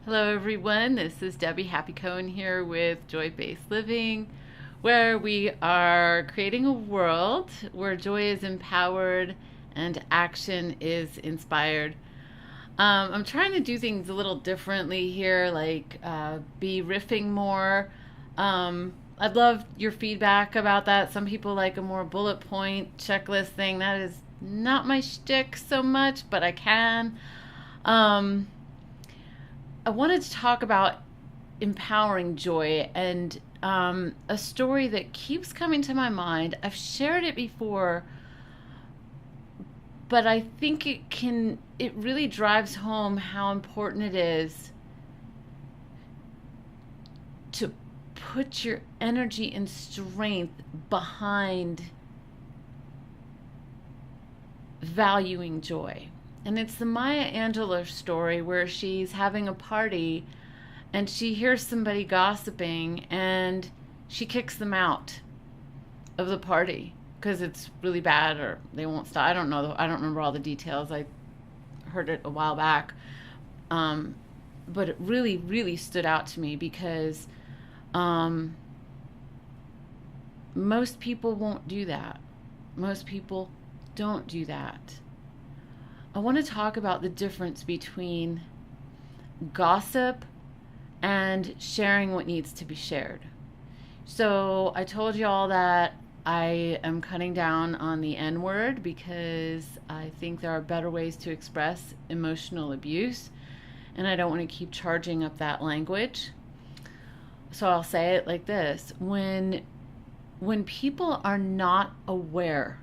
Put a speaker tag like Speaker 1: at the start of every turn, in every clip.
Speaker 1: Hello, everyone. This is Debbie Happy Cohen here with Joy Based Living, where we are creating a world where joy is empowered and action is inspired. I'm trying to do things a little differently here, like be riffing more. I'd love your feedback about that. Some people like a more bullet point checklist thing. That is not my shtick so much, but I can. I wanted to talk about empowering joy and a story that keeps coming to my mind. I've shared it before, but I think it really drives home how important it is to put your energy and strength behind valuing joy. And it's the Maya Angelou story where she's having a party and she hears somebody gossiping and she kicks them out of the party because it's really bad or they won't stop. I don't know. I don't remember all the details. I heard it a while back. But it really, really stood out to me because most people won't do that. Most people don't do that. I want to talk about the difference between gossip and sharing what needs to be shared. So I told you all that I am cutting down on the N word because I think there are better ways to express emotional abuse, and I don't want to keep charging up that language. So I'll say it like this. When people are not aware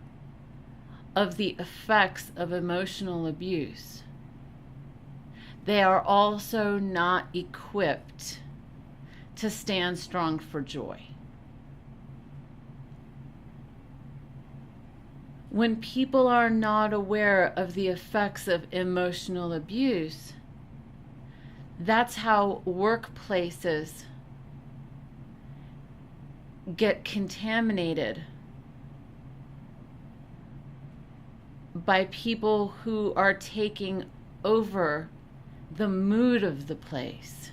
Speaker 1: of the effects of emotional abuse, they are also not equipped to stand strong for joy. When people are not aware of the effects of emotional abuse, that's how workplaces get contaminated by people who are taking over the mood of the place.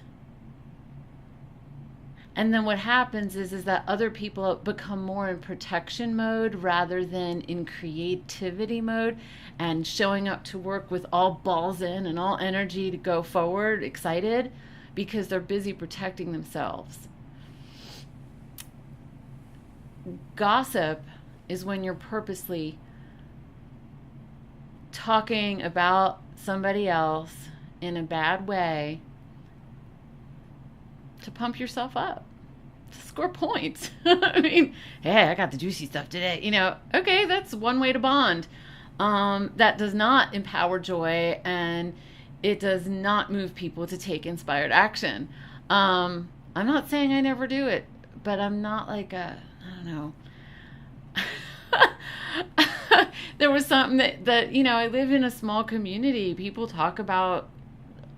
Speaker 1: And then what happens is that other people become more in protection mode rather than in creativity mode and showing up to work with all balls in and all energy to go forward, excited, because they're busy protecting themselves. Gossip is when you're purposely talking about somebody else in a bad way to pump yourself up, to score points. I mean, hey, I got the juicy stuff today. Okay, that's one way to bond. That does not empower joy, and it does not move people to take inspired action. I'm not saying I never do it, but I'm not like I don't know. There was something that I live in a small community. People talk about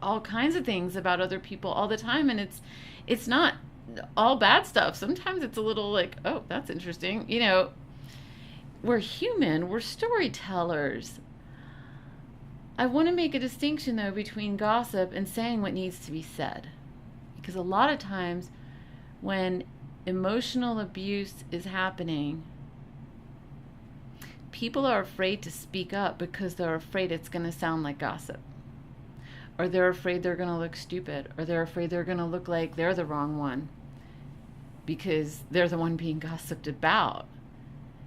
Speaker 1: all kinds of things about other people all the time, and it's not all bad stuff. Sometimes it's a little like, oh, that's interesting. We're human. We're storytellers. I want to make a distinction, though, between gossip and saying what needs to be said. Because a lot of times when emotional abuse is happening, people are afraid to speak up because they're afraid it's going to sound like gossip. Or they're afraid they're going to look stupid. Or they're afraid they're going to look like they're the wrong one because they're the one being gossiped about.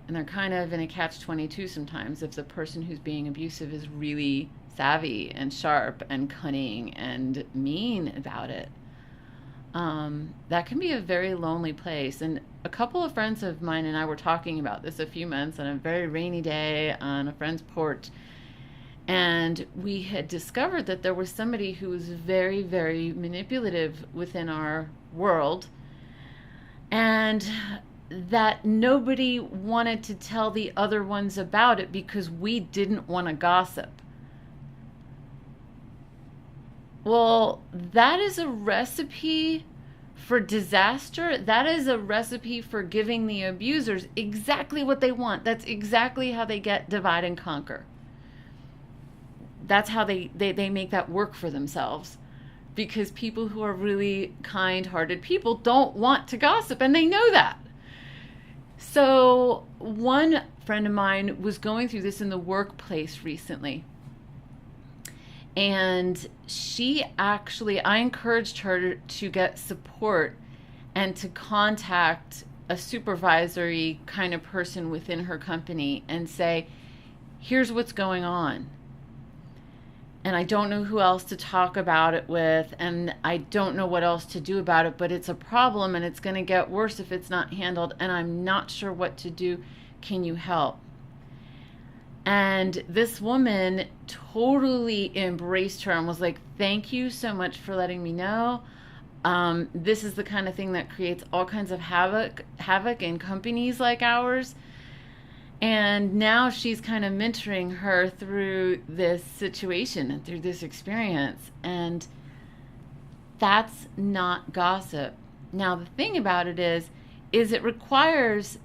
Speaker 1: And they're kind of in a catch-22 sometimes if the person who's being abusive is really savvy and sharp and cunning and mean about it. That can be a very lonely place. And a couple of friends of mine and I were talking about this a few months on a very rainy day on a friend's porch. And we had discovered that there was somebody who was very, very manipulative within our world. And that nobody wanted to tell the other ones about it because we didn't want to gossip. Well, that is a recipe for disaster. That is a recipe for giving the abusers exactly what they want. That's exactly how they get divide and conquer. That's how they make that work for themselves. because people who are really kind-hearted people don't want to gossip, and they know that. So one friend of mine was going through this in the workplace recently. And I encouraged her to get support and to contact a supervisory kind of person within her company and say, here's what's going on. And I don't know who else to talk about it with, and I don't know what else to do about it, but it's a problem and it's going to get worse if it's not handled, and I'm not sure what to do. Can you help? And this woman totally embraced her and was like, thank you so much for letting me know. This is the kind of thing that creates all kinds of havoc in companies like ours. And now she's kind of mentoring her through this situation and through this experience. And that's not gossip. Now, the thing about it is it requires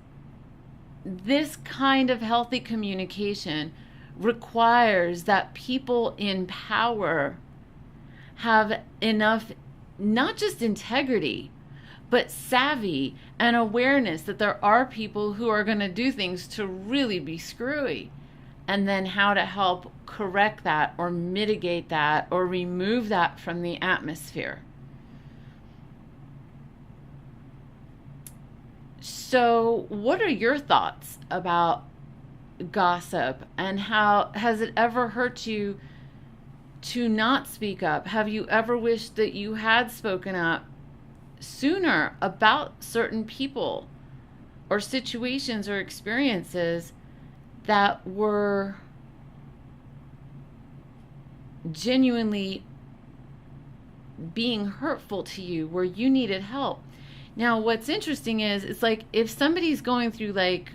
Speaker 1: this kind of healthy communication requires that people in power have enough, not just integrity, but savvy and awareness that there are people who are going to do things to really be screwy, and then how to help correct that or mitigate that or remove that from the atmosphere. So what are your thoughts about gossip, and how has it ever hurt you to not speak up? Have you ever wished that you had spoken up sooner about certain people or situations or experiences that were genuinely being hurtful to you, where you needed help? Now, what's interesting is, it's like if somebody's going through like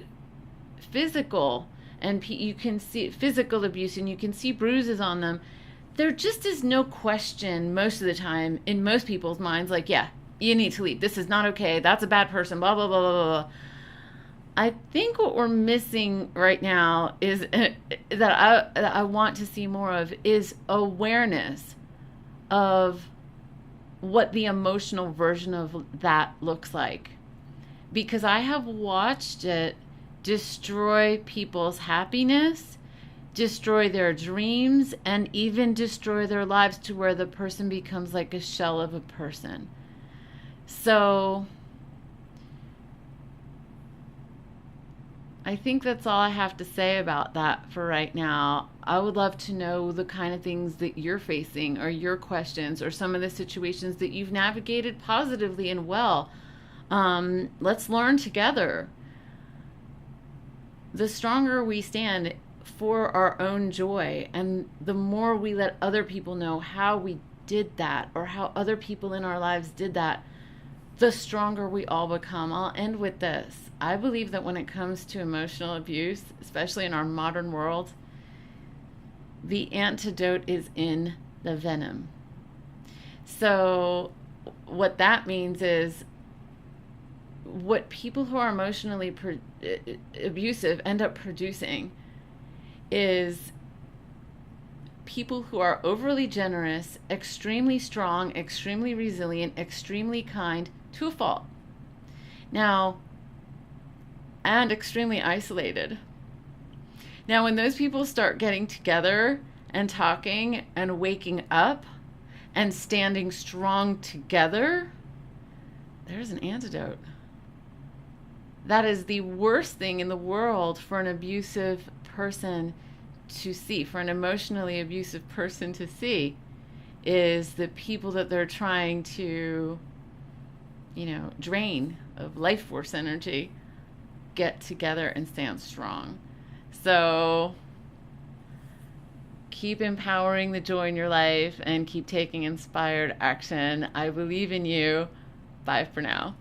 Speaker 1: physical, and you can see physical abuse and you can see bruises on them, there just is no question most of the time in most people's minds, like, yeah, you need to leave. This is not okay. That's a bad person, blah, blah, blah, blah, blah. I think what we're missing right now is that I want to see more of is awareness of what the emotional version of that looks like. Because I have watched it destroy people's happiness, destroy their dreams, and even destroy their lives to where the person becomes like a shell of a person. So I think that's all I have to say about that for right now. I would love to know the kind of things that you're facing, or your questions, or some of the situations that you've navigated positively and well. Let's learn together. The stronger we stand for our own joy, and the more we let other people know how we did that, or how other people in our lives did that, the stronger we all become. I'll end with this. I believe that when it comes to emotional abuse, especially in our modern world, the antidote is in the venom. So what that means is, what people who are emotionally abusive end up producing is people who are overly generous, extremely strong, extremely resilient, extremely kind to a fault. Now, and extremely isolated. Now, when those people start getting together and talking and waking up and standing strong together, there's an antidote. That is the worst thing in the world for an abusive person to see, for an emotionally abusive person to see, is the people that they're trying to, drain of life force energy, get together and stand strong. So keep empowering the joy in your life and keep taking inspired action. I believe in you. Bye for now.